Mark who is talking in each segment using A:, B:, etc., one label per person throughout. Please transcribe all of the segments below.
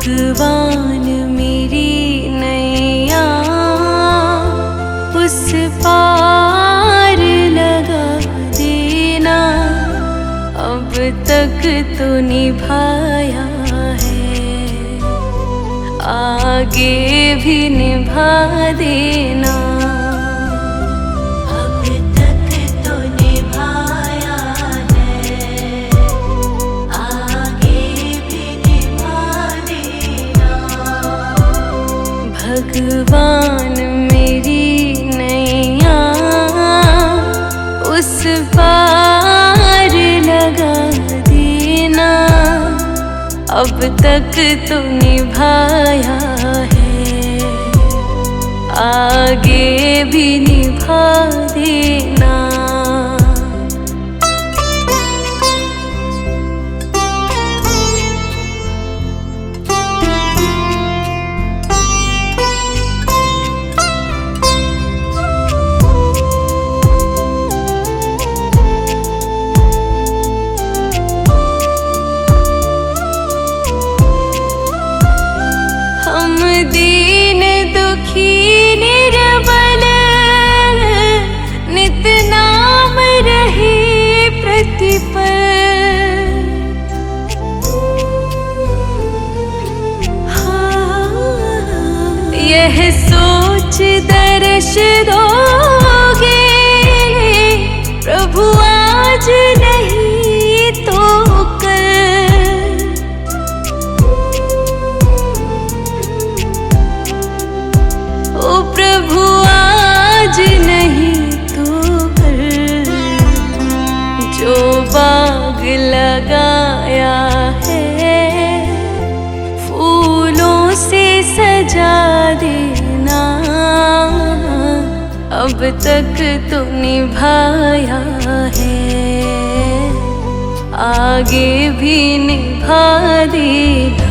A: भगवान मेरी नैया उस पार लगा देना। अब तक तो निभाया है, आगे भी निभा देना। भगवान मेरी नैया उस पार लगा देना। अब तक तो निभाया है, आगे भी निभा देना। दीन दुखी निर्बल नित नाम रहे प्रतिपल। यह सोच दर्श दोगे प्रभु आज नहीं तो प्रभु आज नहीं तो कल। जो बाग लगाया है फूलों से सजा देना। अब तक तो निभाया है, आगे भी निभा देना।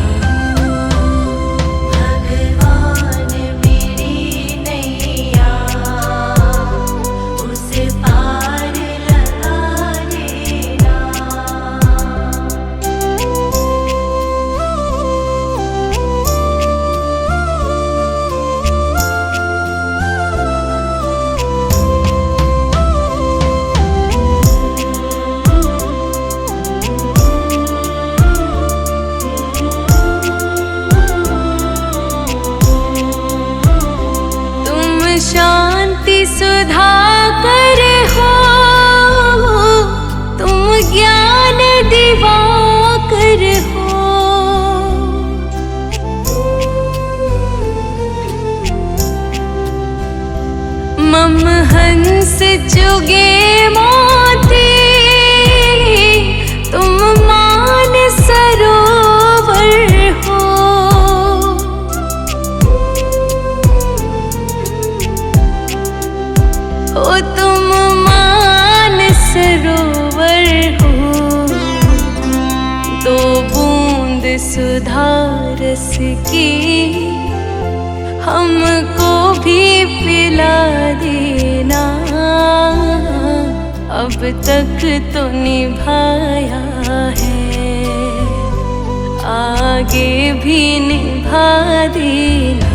A: शांति सुधा कर हो तुम, ज्ञान दिवाकर हो। मम हंस चुगे मोती तुम मान सरोवर हो। ओ तुम मान सरोवर हो। दो बूंद सुधा रस की हमको भी पिला देना। अब तक तो निभाया है, आगे भी निभा देना।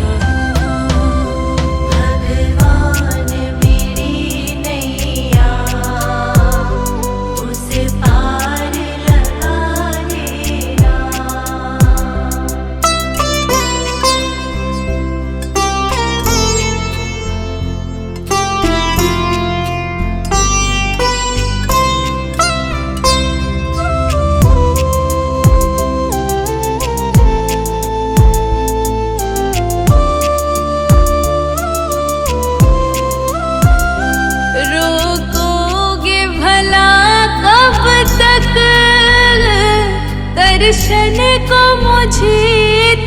A: दर्शन को मुझे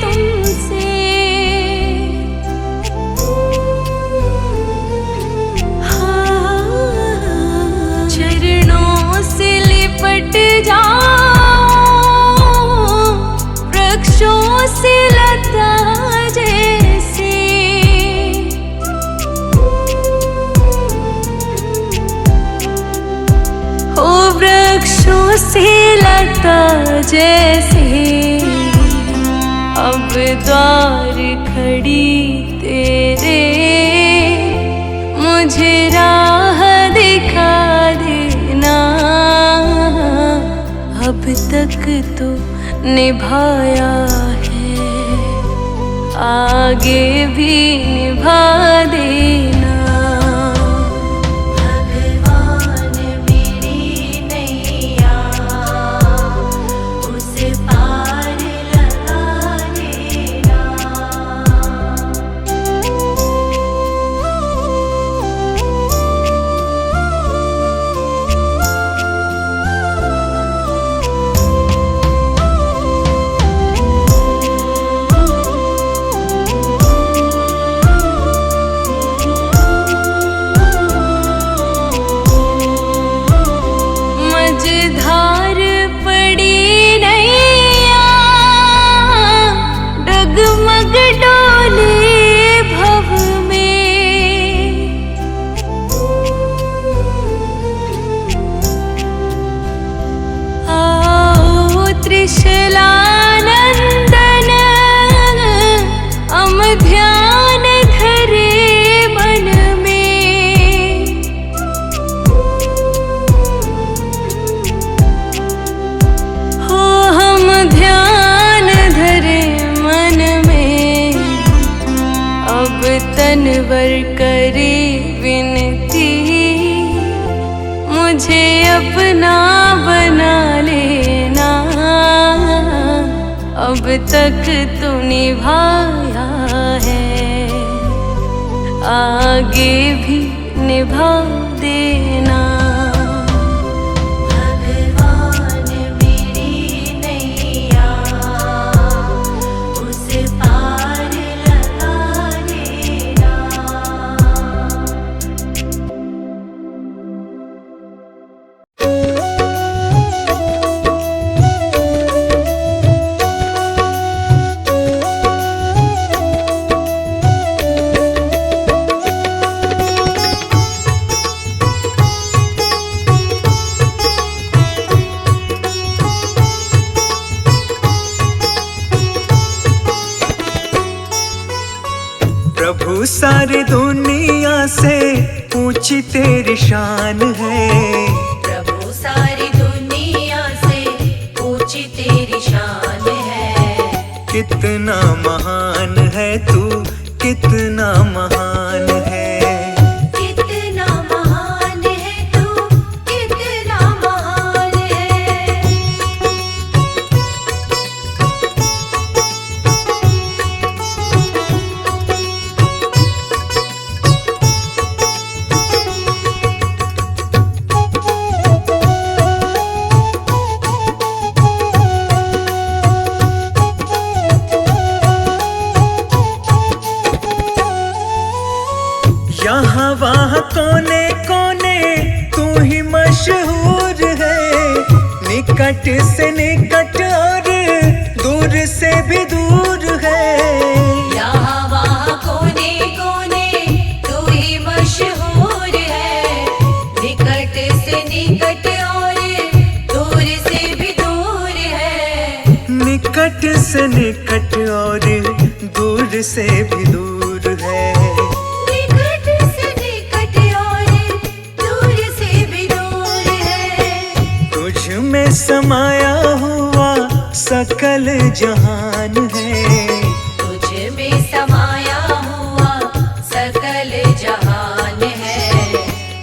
A: तुमसे चरणों से लिपट जाओ वृक्षों से लता जैसे। ओ वृक्षों से लता जैसे अब द्वार खड़ी तेरे, मुझे राह दिखा देना। अब तक तो निभाया है, आगे भी निभा देना। भगवान मेरी नैया उसे पार लगा देना। मझधार पड़ी नैया, डगमग डोले भव में। आओ त्रिशलानंदन, हम ध्यान धरे मन में। हो हम ध्यान धरे मन में, अब तनवर करे विनती। मुझे अपना बना लेना, अब तक तो निभाया है, आगे भी निभा देना। भगवान मेरी नैया उसे पार लगा देना।
B: प्रभु सारी दुनिया से ऊंची तेरी शान है।
C: प्रभु सारी दुनिया से ऊंची तेरी शान है।
B: कितना महान है तू, कितना महान है।
C: कितना महान है तू, कितना महान है।
B: यहाँ वहाँ कोने कोने तू ही मशहूर है। निकट से निकट और दूर से भी दूर है।
C: यहाँ वहाँ कोने कोने तू ही मशहूर है। निकट से निकट और दूर से भी दूर है।
B: निकट से निकट और दूर से भी दूर है।
C: निकट से निकट और दूर से भी दूर है।
B: तुझ में समाया हुआ सकल जहान है।
C: तुझ में समाया हुआ सकल जहान है।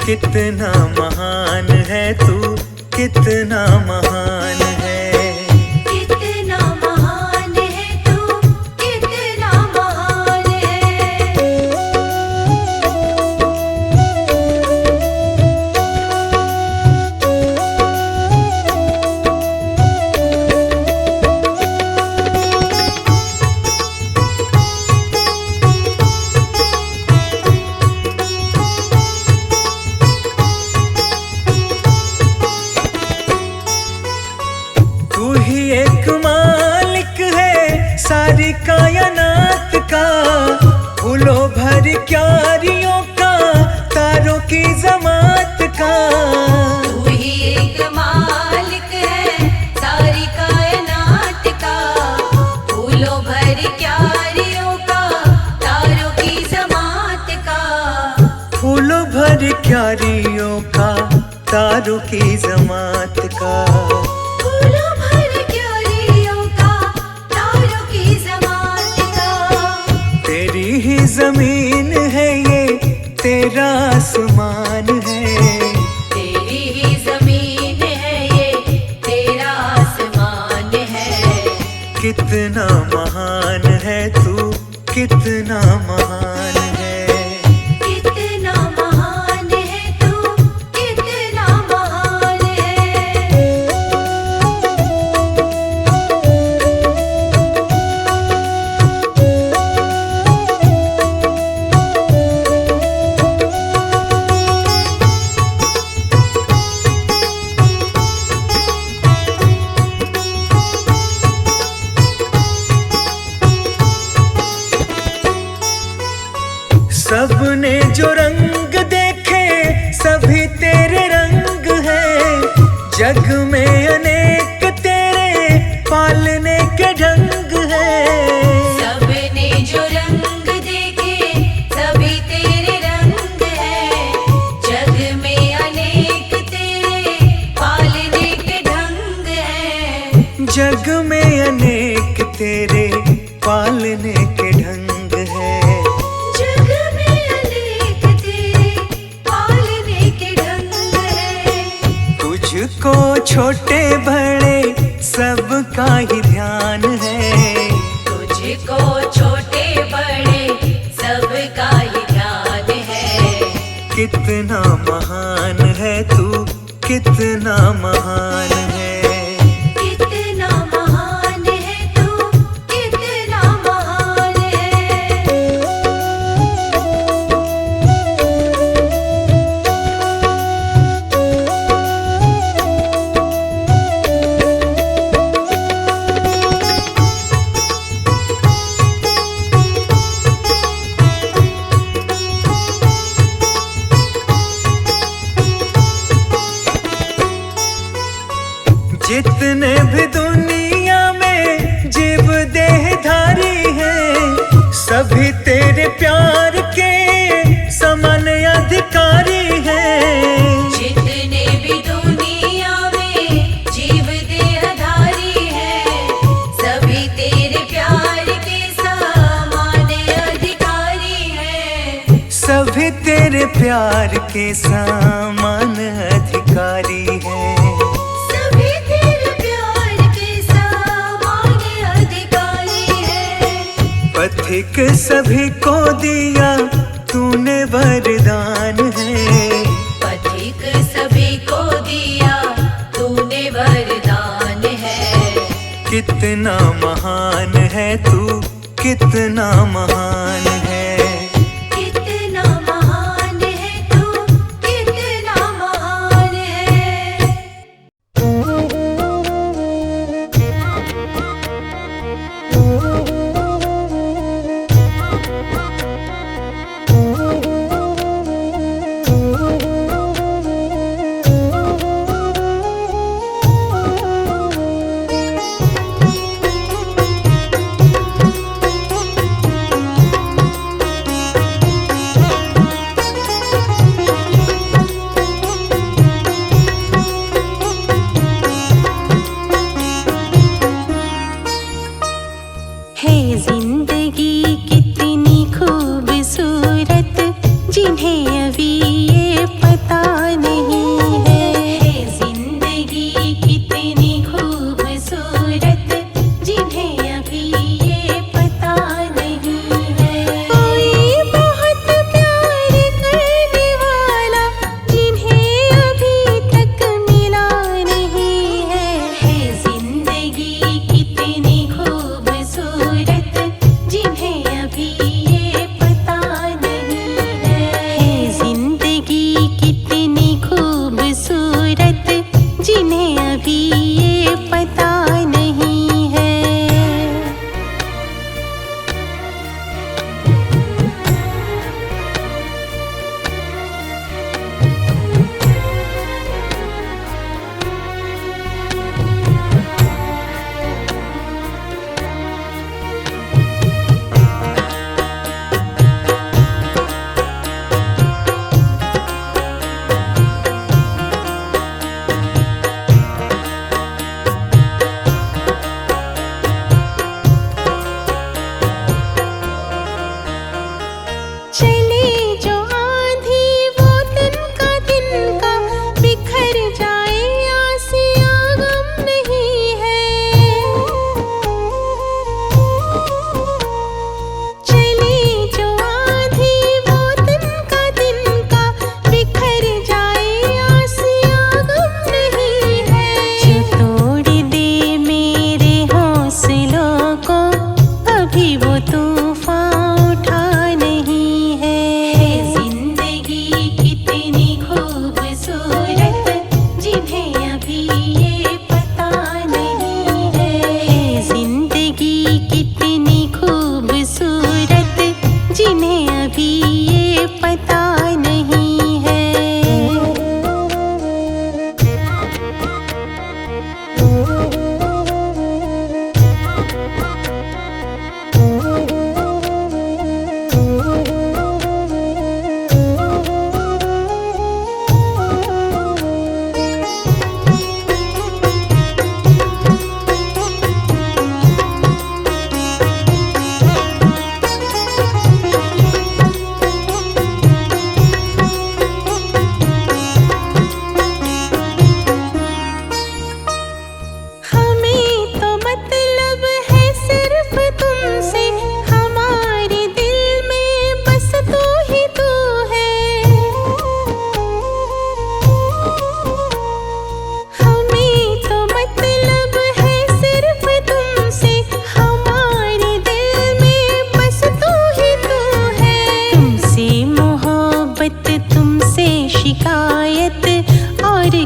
B: कितना महान है तू, कितना महान है।
C: कितना महान है तू, कितना महान है।
B: तू ही एक मालिक है सारी कायनात का। फूलों भर क्यारियों का, तारों की जमात का।
C: तू ही एक मालिक है सारी कायनात का। फूलों भर
B: तारों की जमात का।
C: फूलों भर क्यारियों का, तारों की जमात का।
B: तेरी ही जमीन है ये, तेरा आसमान है।
C: तेरी ही जमीन है ये, तेरा आसमान है।
B: कितना महान है तू, कितना महान है।
C: कितना महान है तू, कितना महान है।
B: सबने जो रंग देखे सभी तेरे रंग हैं। जग में अनेक तेरे पालने के ढंग हैं।
C: सबने जो रंग देखे सभी तेरे रंग है। जग में अनेक तेरे पालने के ढंग है।
B: जग में अनेक तेरे पालने के ढंग हैं।
C: जग में अनेक तेरे पालने के ढंग है।
B: तुझको छोटे बड़े सबका ही ध्यान है।
C: तुझको छोटे बड़े सबका ही ध्यान है।
B: कितना महान है तू, कितना महान है।
C: कितना महान है तू, कितना महान है।
B: जितने भी दुनिया में जीव देहधारी हैं, सभी तेरे प्यार के समान अधिकारी हैं।
C: जितने भी दुनिया में जीव देहधारी है, सभी तेरे प्यार के समान अधिकारी है।
B: सभी तेरे प्यार के समान अधिकारी हैं।
C: सभी तेरे प्यार के समान अधिकारी है।
B: पथिक सभी को दिया तूने वरदान है।
C: पथिक सभी को दिया तूने वरदान है।
B: कितना महान है तू, कितना महान है।
C: कितना महान है तू, कितना महान है।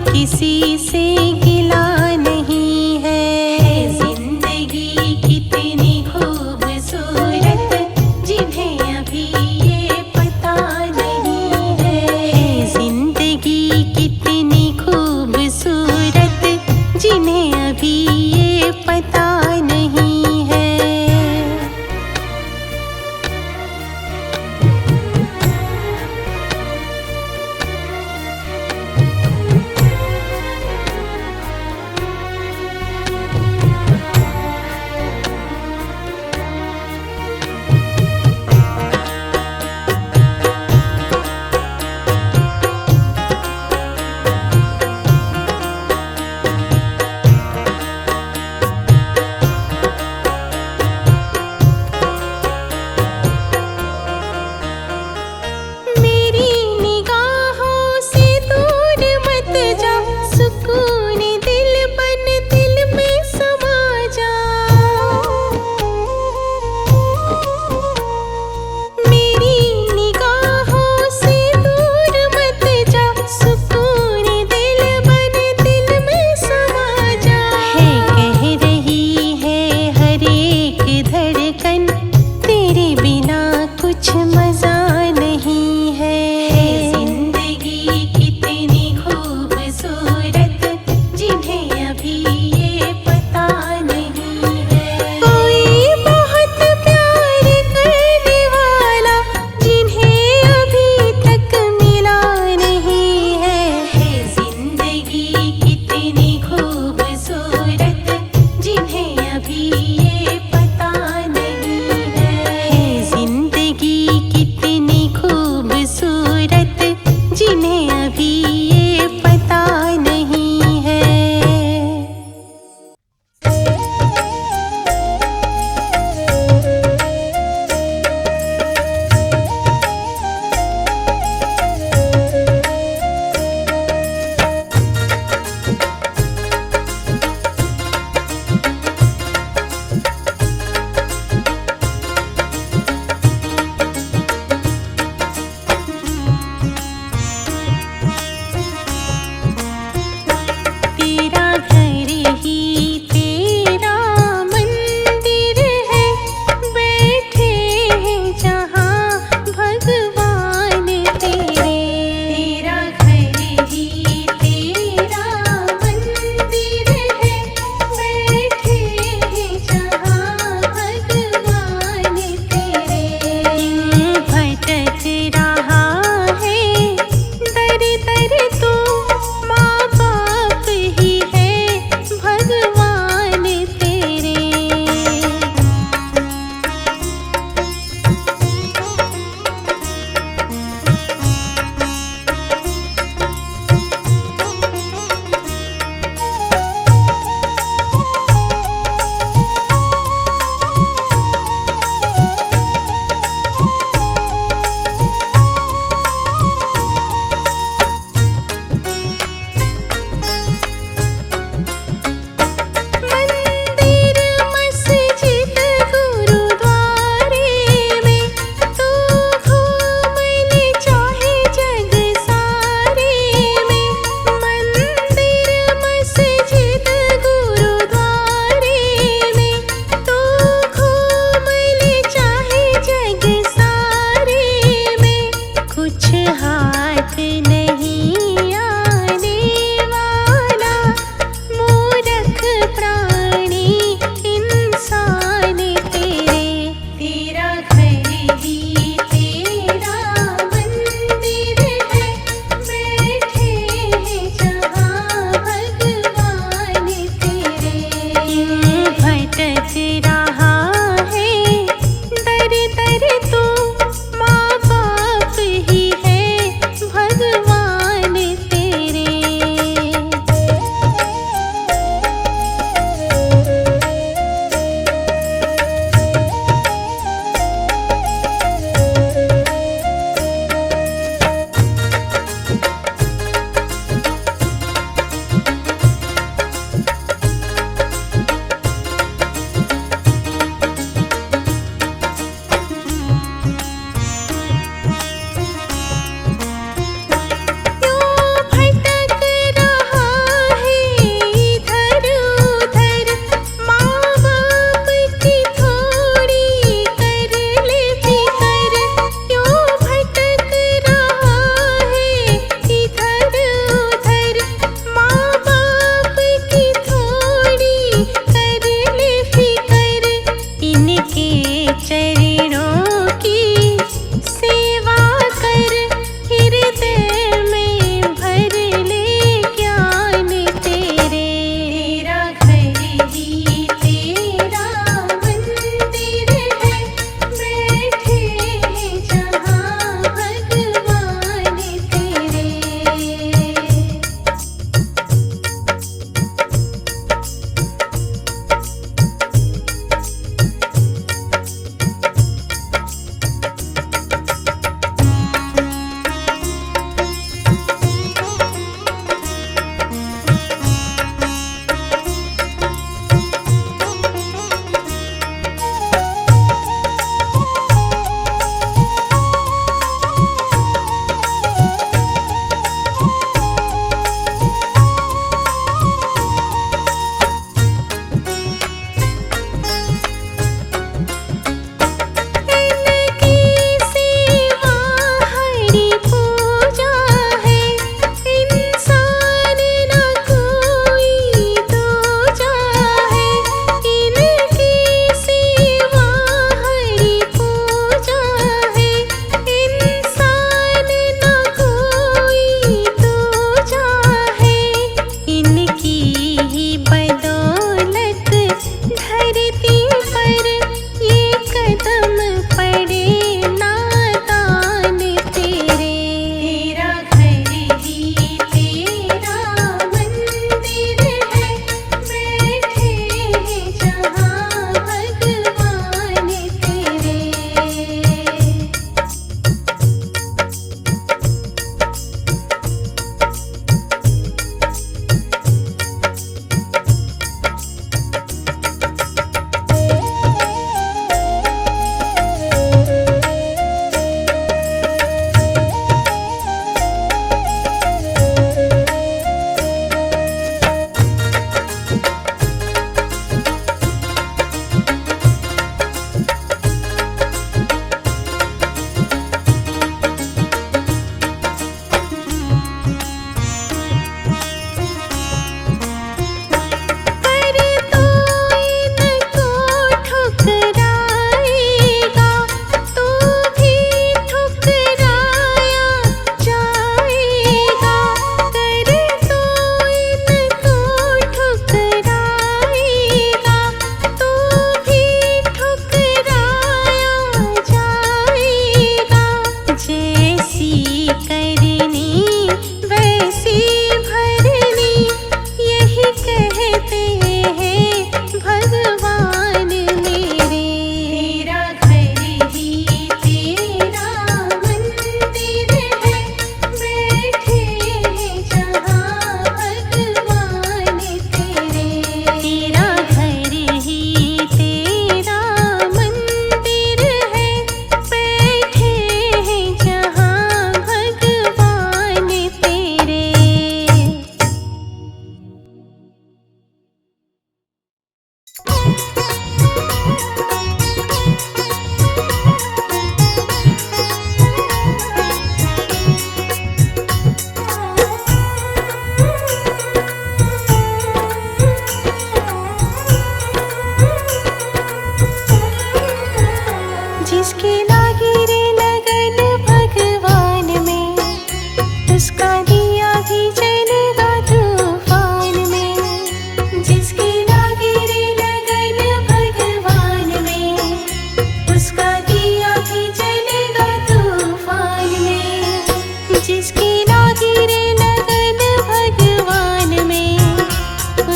A: किसी से गिला नहीं है। जिंदगी कितनी खूबसूरत जिन्हें अभी ये पता नहीं है। जिंदगी कितनी खूबसूरत जिन्हें अभी ये पता नहीं है।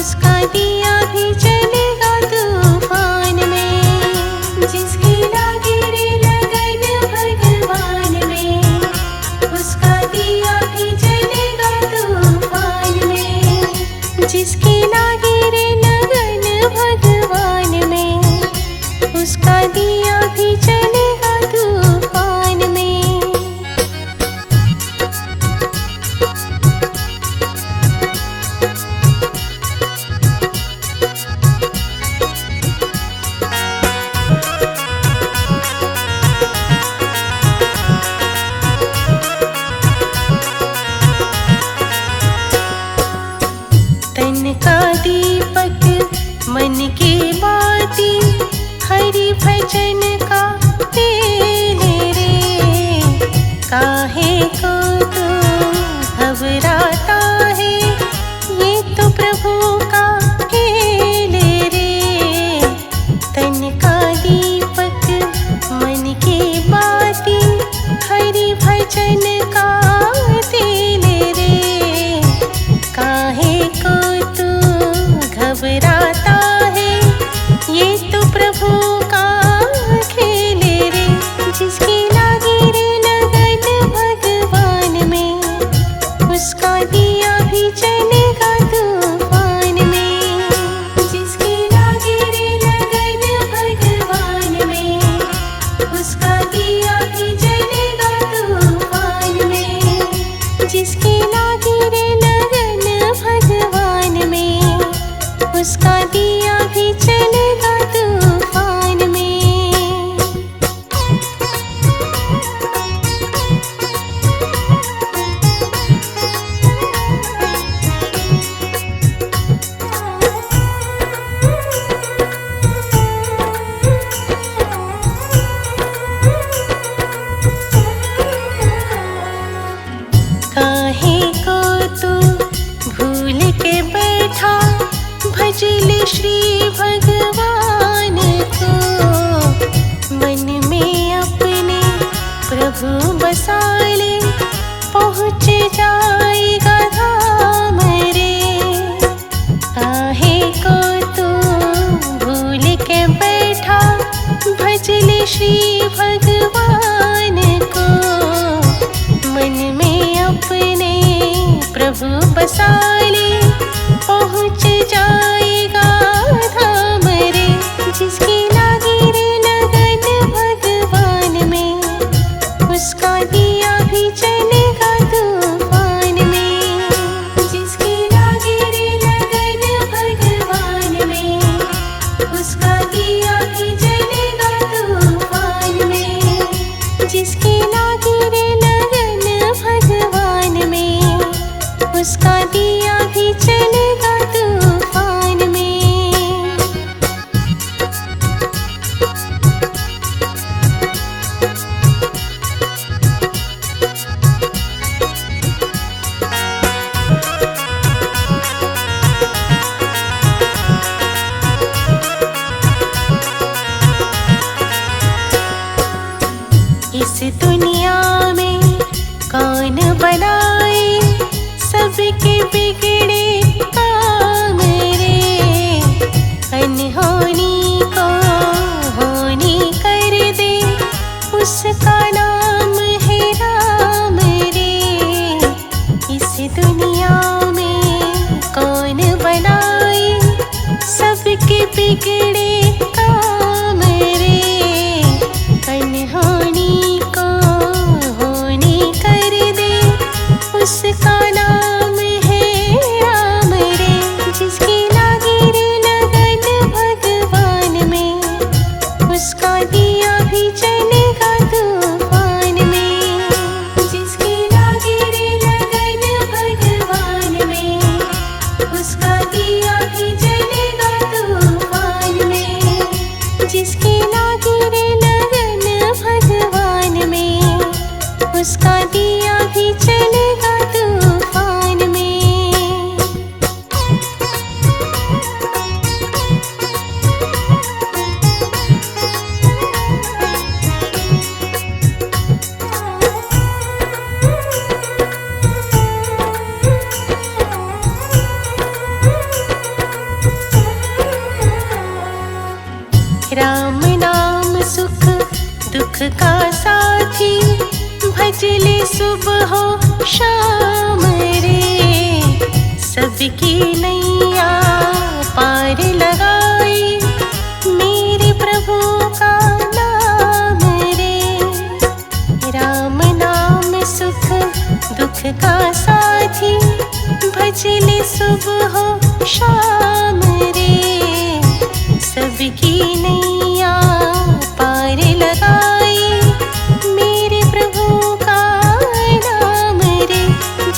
A: उसका दिया भी चलेगा तूफान में। जिसकी लागी रे लगन भगवान में, उसका दिया भी चलेगा तूफान में। जिसकी लागी रे लगन भगवान में, उसका दिया भी चलेगा तूफान में। तन का दीपक मन की बाती, हरि भजन का तेल रे। काहे को तू घबराता है, ये तो प्रभु का खेल रे। तन का दीपक मन की बाती, हरि भजन का तेल रे। काहे को तू घबराता है, ये तो प्रभु का खेल रे। जिसकी लागी रे लगन भगवान में, उसका दिया भी चलेगा तूफान में। जिसकी लागी रे लगन भगवान में, उसका दिया भी चलेगा तूफान में। जिसकी लागी रे लगन भगवान में, उसका दिया भी चलेगा तूफान में। काहे को तू भूल के बैठा, भजले श्री भगवान को। मन में अपने प्रभु बसा ले, पहुँच जाएगा धाम रे। काहे को तू भूल के बैठा, भजले श्री भगवान को। मन में अपने प्रभु बसा ले, पहुँच जाएगा धाम रे। जिसकी लागी रे लगन भगवान में, उसका दिया भी चलेगा तूफान में। जिसकी लागी रे लगन भगवान में, उसका दिया भी चलेगा तूफान में। जिसकी लागी रे लगन भगवान में, उसका दिया भी चलेगा तूफान में। इस दुनिया में कौन बनाए सबके बिगड़े काम रे। अनहोनी को होनी कर दे, उसका नाम है राम रे। इस दुनिया में कौन बनाए सबके बिगड़े काम रे। अनहोनी को होनी कर दे, उसका नाम है राम रे। जिसकी लागी रे लगन भगवान में, उसका दिया भी चलेगा तूफान में। जिसकी लागी रे लगन भगवान में, उसका दिया भी चलेगा तूफान में। जिसकी लागी रे लगन भगवान में, उसका दिया भी चलेगा तूफान में। का साथी भजले सुबह हो शाम रे। सबकी नैया पार लगाई मेरे प्रभु का नाम रे। राम नाम सुख दुख का साथी भजले सुबह हो शाम रे। सबकी नैया पार लगाई मेरे प्रभु का नाम रे।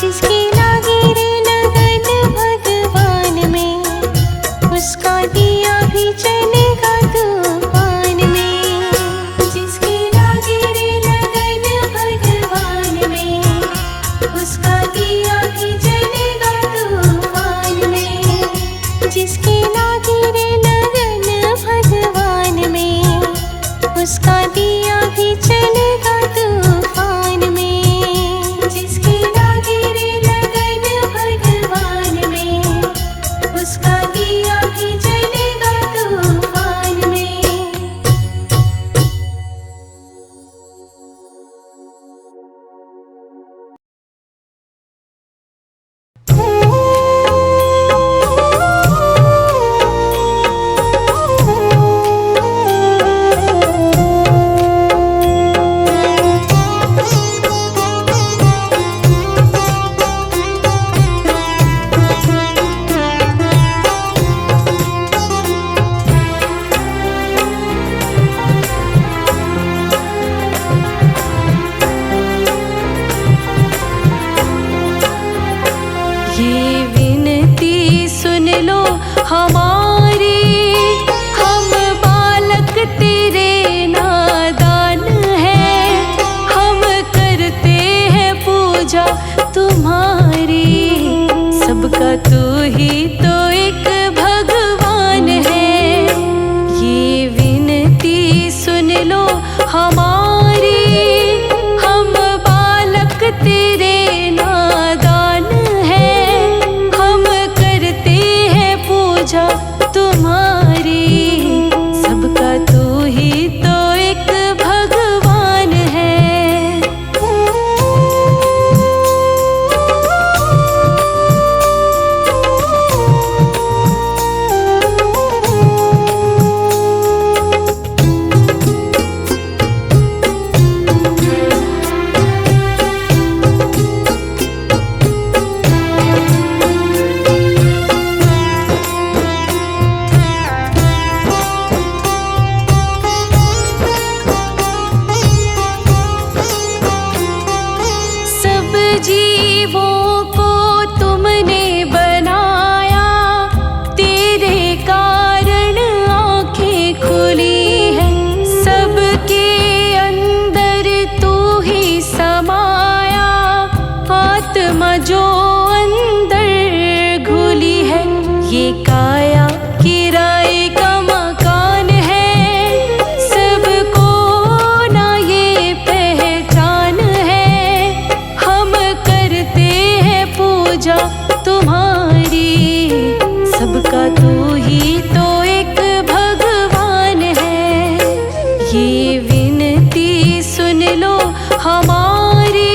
A: जिसकी लागी रे लगन भगवान में उसका दिया भी चलेगा तूफान में। जिसकी लागी रे लगन भगवान में उसका दिया भी चलेगा तूफान में। जिसकी लागी रे लगन भगवान में उसका दिया भी चलेगा तूफान में। जिसकी लागी रे लगन भगवान में उसका दिया भी चलेगा तूफान में। ये विनती सुन लो हमारी, हम बालक तेरे नादान हैं। हम करते हैं पूजा तुम्हारी, सबका तू ही तो एक भगवान है। ये विनती सुन लो हमारी, हम बालक तेरे नादान हैं। हम करते हैं पूजा तुम्हारी, सबका तू ही तो एक भगवान है। सब जीवों को तुमने बनाया, तेरे कारण आँखें खुली हैं। सबके अंदर तू ही समाया, आत्मा जो अंदर घुली है। ये काया किराए का मकान है, सबको ना ये पहचान है। हम करते हैं पूजा तुम्हारी, सबका तू ही तो एक भगवान है। ये विनती सुन लो हमारी,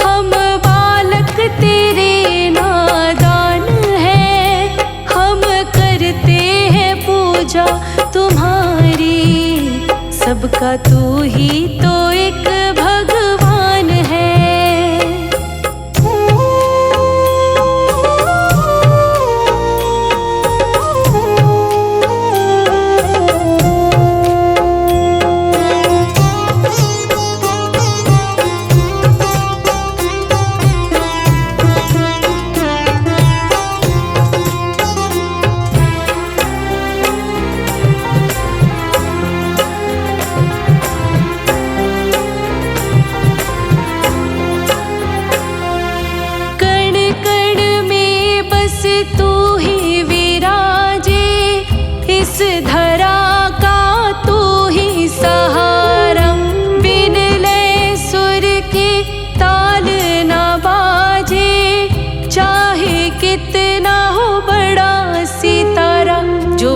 A: हम बालक तेरे नादान हैं। हम करते हैं पूजा तुम्हारी, सबका तू ही तो एक भगवान है।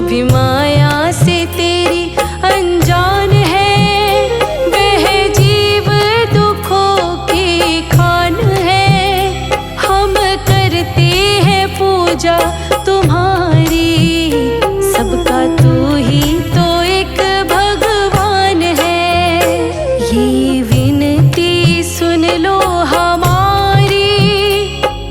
A: भी माया से तेरी अनजान है, पूजा तुम्हारी। सबका तू ही तो एक भगवान है। ये विनती सुन लो हमारी,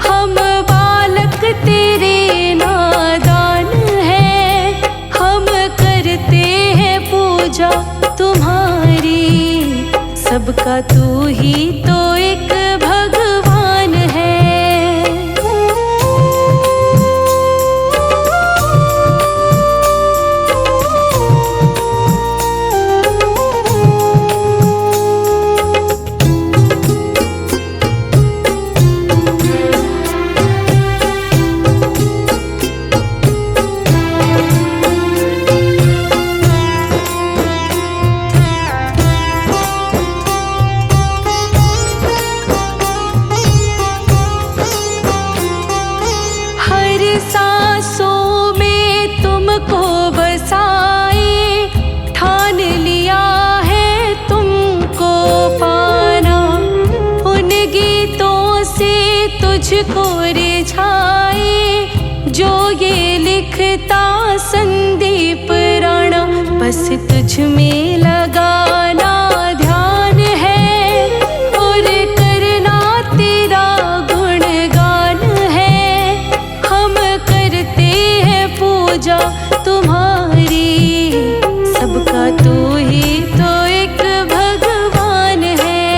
A: हम बालक तेरे नादान हैं। हम करते हैं पूजा तुम्हारी। सबका तू ही तो एक भगवान है। हर सांसों में तुमको बसाए, ठान लिया है तुमको पाना। उन गीतों से तुझको रिझाए, जो ये लिखता संदीप राणा। बस तुझ में लगाना ध्यान है, और करना तेरा गुणगान है। हम करते हैं पूजा तुम्हारी। सबका तू ही तो एक भगवान है।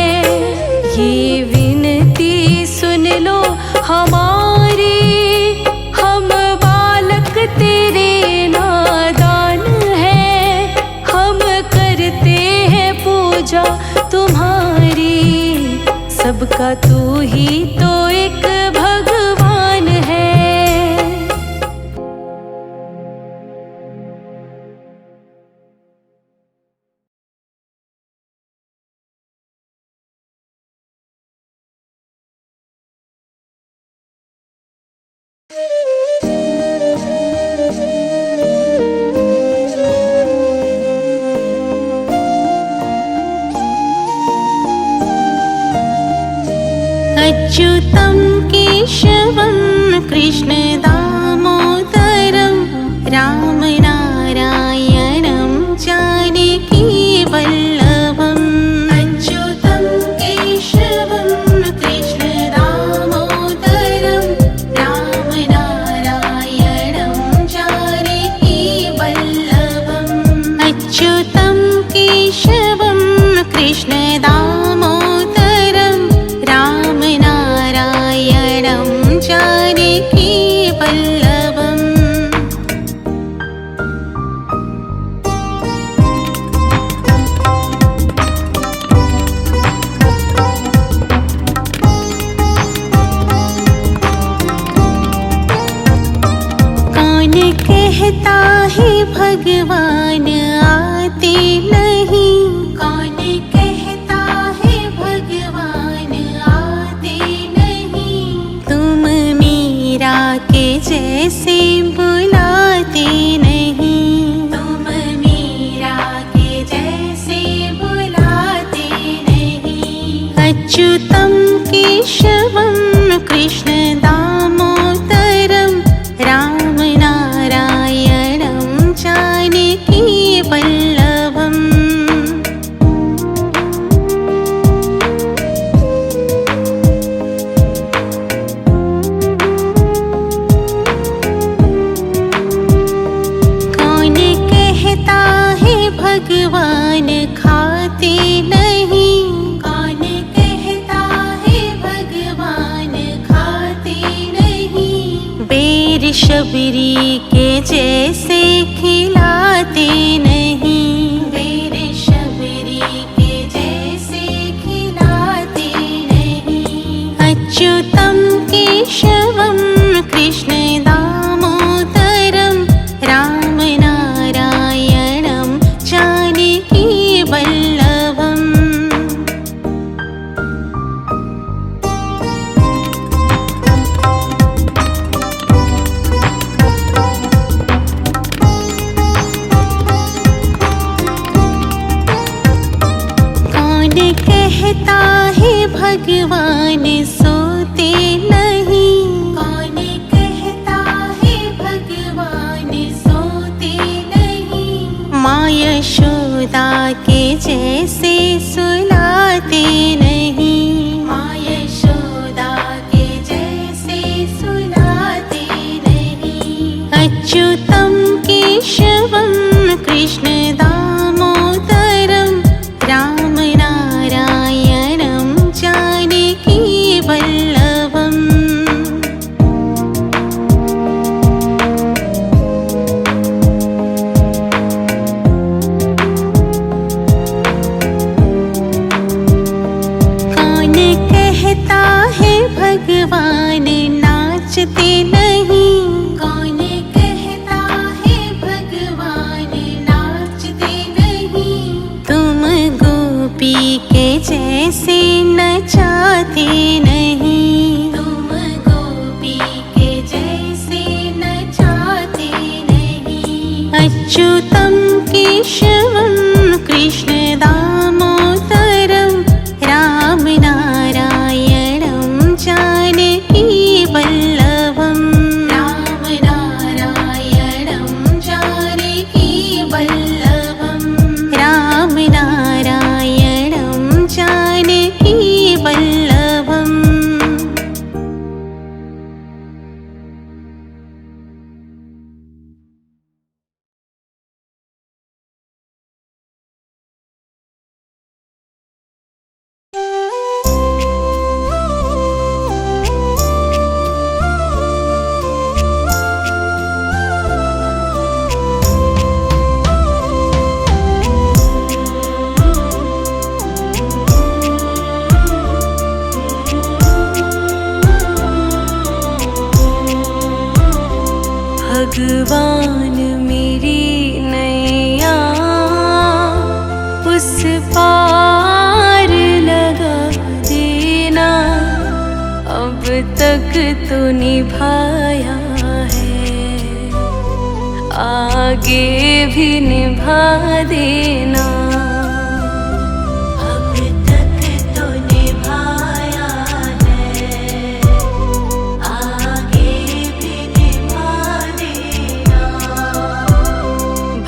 A: ये विनती सुन लो हमारी, हम बालक तेरे नादान हैं। हम करते हैं पूजा तुम्हारी। सबका तू ही तो एक भगवान है।
D: अच्युतं केशवं कृष्ण दामोदरं रामनारायणं जानकी वल्लभम्। अच्युतं केशवं कृष्ण दामोदरं रामनारायणं जानकी वल्लभम्। अच्युतं केशवं कृष्ण दामोदरं रामनारायणं जानकी वल्लभम्। कौन कहता है भगवान आते नहीं? कौन कहता है भगवान आते नहीं? तुम मीरा के जैसे बुलाते नहीं। तुम मीरा के जैसे बुलाते नहीं। अच्युतं केशवं कृष्ण दामोदरं रामनारायणं जानकी वल्लभम्। कौन कहता है भगवान खाते नहीं? कौन कहता है भगवान खाते नहीं? बेर शबरी के जैसे खिलाते नहीं। बेर शबरी के जैसे खिलाते नहीं। अच्युतं केशवं कृष्ण दामोदरं रामनारायणं जानकी वल्लभम्। अच्युतं केशवं कृष्ण दामोदरं रामनारायणं जानकी वल्लभम् कौन कहता है भगवान नाचते नहीं, कौन कहता है भगवान नाचते नहीं। तुम गोपी के जैसे नचाते नहीं, तुम गोपी के जैसे नचाते नहीं। अच्युतं केशवं कृष्ण दामोदरं रामनारायणं जानकी वल्लभम् रामनारायणं जानकी वल्लभम् रामनारायणं जानकी वल्लभम्।
A: भगवान मेरी नैया उस पार लगा देना, अब तक तो निभाया है, आगे भी निभा देना। अब तक तो निभाया है, आगे भी निभा देना।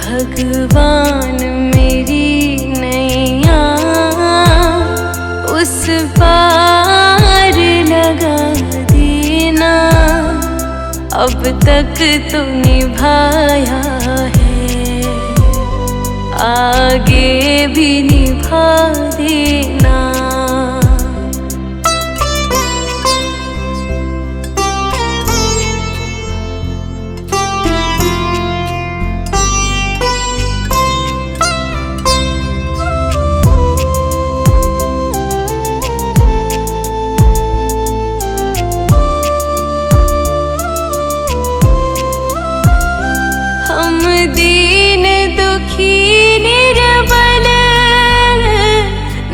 A: भगवान मेरी नैया उस पार लगा देना, अब तक तो निभाया है, आगे भी निभा देना। हम दीन दुखी निर्बल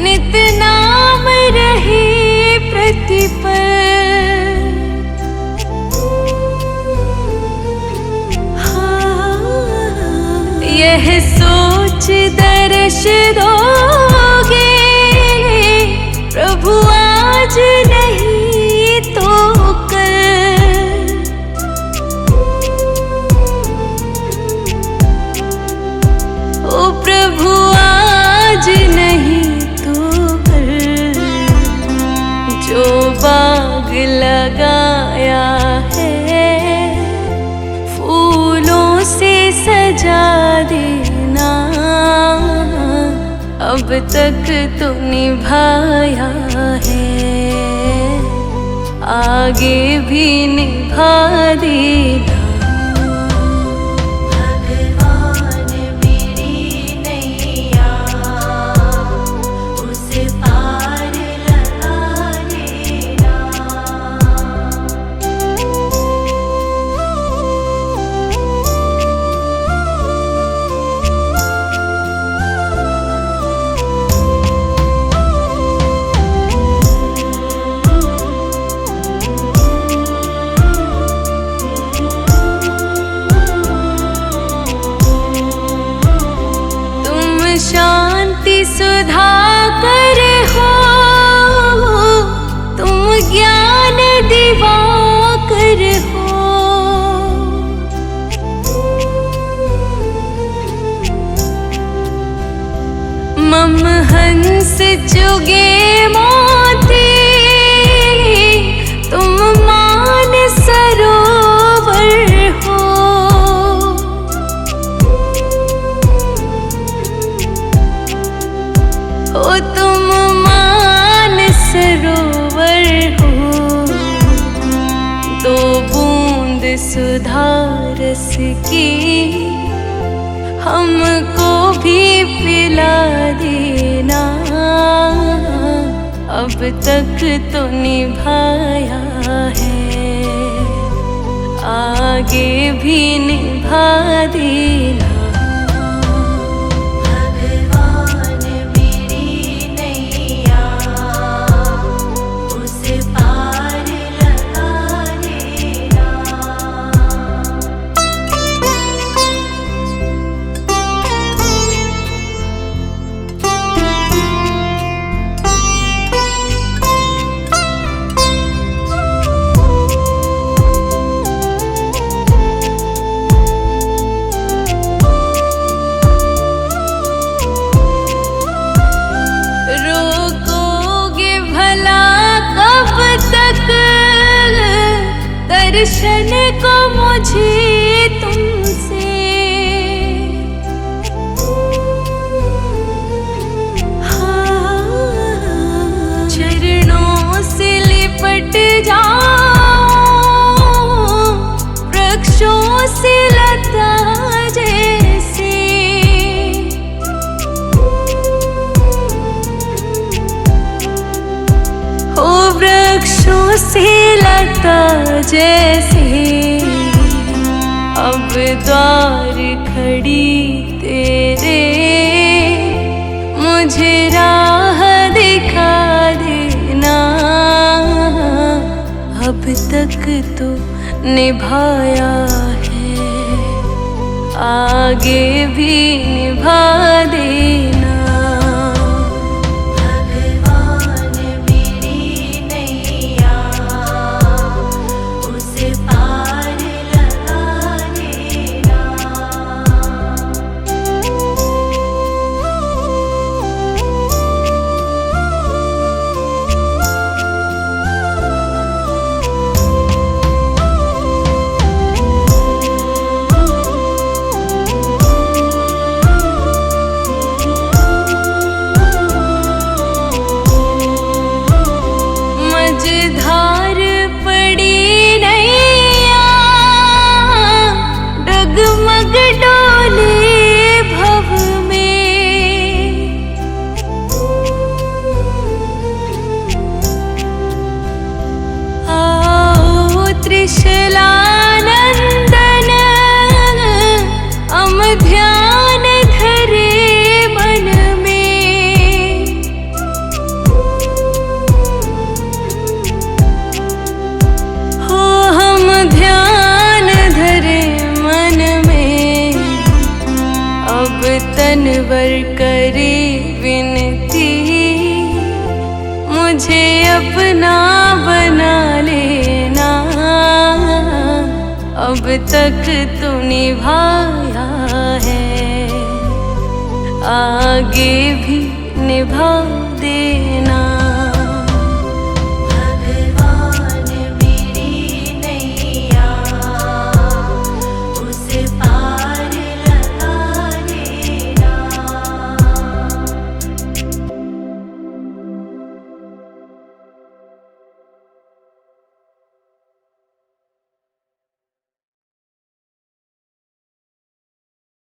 A: नित नाम रहे प्रतिपल। यह सोच दर्श दोगे प्रभु आज नहीं तो कल। ओ प्रभु आज नहीं तो कल, जो बाग लगाया है फूलों से सजा देना, अब तक तो निभाया है, आगे भी निभा देना। भगवान मेरी नैया उस पार लगा देना। शांति सुधाकर हो, तुम ज्ञान दिवाकर हो। मम हंस चुगे मोती, तुम मान सरोवर हो। सुधा रस की हमको भी पिला देना। अब तक तो निभाया है, आगे भी निभा देना।
C: भगवान मेरी नैया उस पार लगा देना।
A: रोकोगे भला कब तक दर्शन को मुझे तुमसे? हाँ, चरणों से लिपट जाओ वृक्षों से लता जैसे। ओ वृक्षों से लता जैसे अब द्वार खड़ी तेरे, मुझे राह दिखा देना। अब तक तो निभाया है, आगे भी निभा देना।
C: भगवान मेरी नैया उस पार लगा देना।
A: मझधार पड़ी नैया डगमग डोले भव में। आओ त्रिशलानंदन हम ध्यान धरे मन में। हो हम ध्यान धरे मन में, अब तनवर करे विनती। मुझे अपना बना लेना, अब तक तो निभाया है, आगे भी निभा दे।